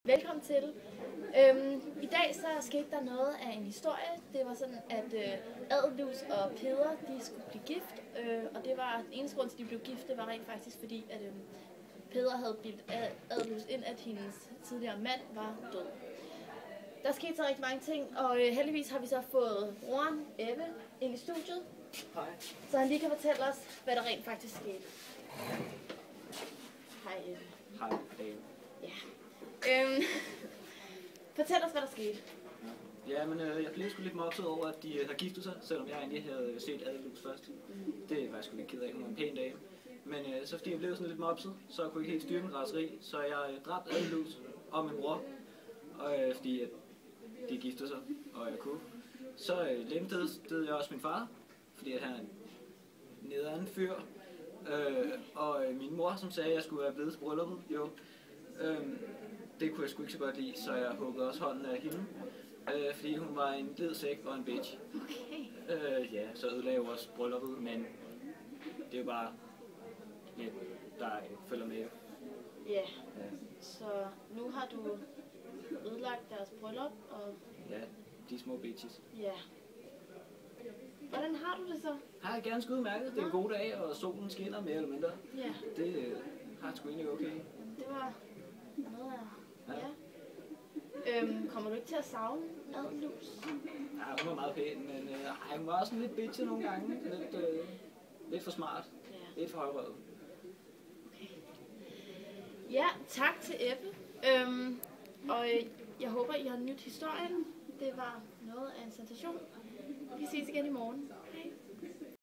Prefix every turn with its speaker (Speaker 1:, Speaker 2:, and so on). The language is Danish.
Speaker 1: Velkommen til. I dag så skete der noget af en historie. Det var sådan, at Adelus og Peder de skulle blive gift, og det var den eneste grund til, at de blev gift, det var rent faktisk fordi, at Peder havde bildt Adelus ind, at hendes tidligere mand var død. Der skete så rigtig mange ting, og heldigvis har vi så fået broren Ebbe ind i studiet.
Speaker 2: Hej.
Speaker 1: Så han lige kan fortælle os, hvad der rent faktisk skete. Hej Ebbe.
Speaker 2: Hej, Dave.
Speaker 1: Ja. Fortæl os, hvad der skete.
Speaker 2: Ja, men jeg blev sgu lidt mopset over, at de har giftet sig, selvom jeg egentlig havde set Adelus først. Det var jeg sgu lidt ked af, hun var en pæn dame. Men så fordi jeg blev sådan lidt mopset, så kunne jeg ikke helt styre min raseri, så jeg dræbte Adelus og min bror, fordi at de giftede sig, og jeg kunne. Så lemtede jeg også min far, fordi at han er en nederen fyr. Og min mor, som sagde, at jeg skulle være blevet til brylluppet, jo. Det kunne jeg sgu ikke så godt lide, så jeg huggede også hånden af hende. Fordi hun var en led sæk og en bitch.
Speaker 1: Okay.
Speaker 2: Ja, så ødelagde jeg også brylluppet, men det er jo bare lidt, der følger med.
Speaker 1: Ja. Så nu har du ødelagt deres bryllup, og
Speaker 2: Ja, de små bitches.
Speaker 1: ja. Hvordan har du det så?
Speaker 2: Har jeg gerne sgu udmærket. Det er en god dag, og solen skinner mere eller mindre.
Speaker 1: Ja.
Speaker 2: Det har jeg sgu egentlig okay.
Speaker 1: Det var noget af...
Speaker 2: Ja.
Speaker 1: Ja. Kommer du ikke til at savne Adelus?
Speaker 2: Ja, hun var meget pæn, men hun var også lidt bitchet nogle gange. Lidt for smart.
Speaker 1: Ja.
Speaker 2: Lidt for højrøvet.
Speaker 1: Okay. Ja, tak til Ebbe. Og jeg håber, I har nydt historien. Det var noget af en sensation. Vi ses igen i morgen.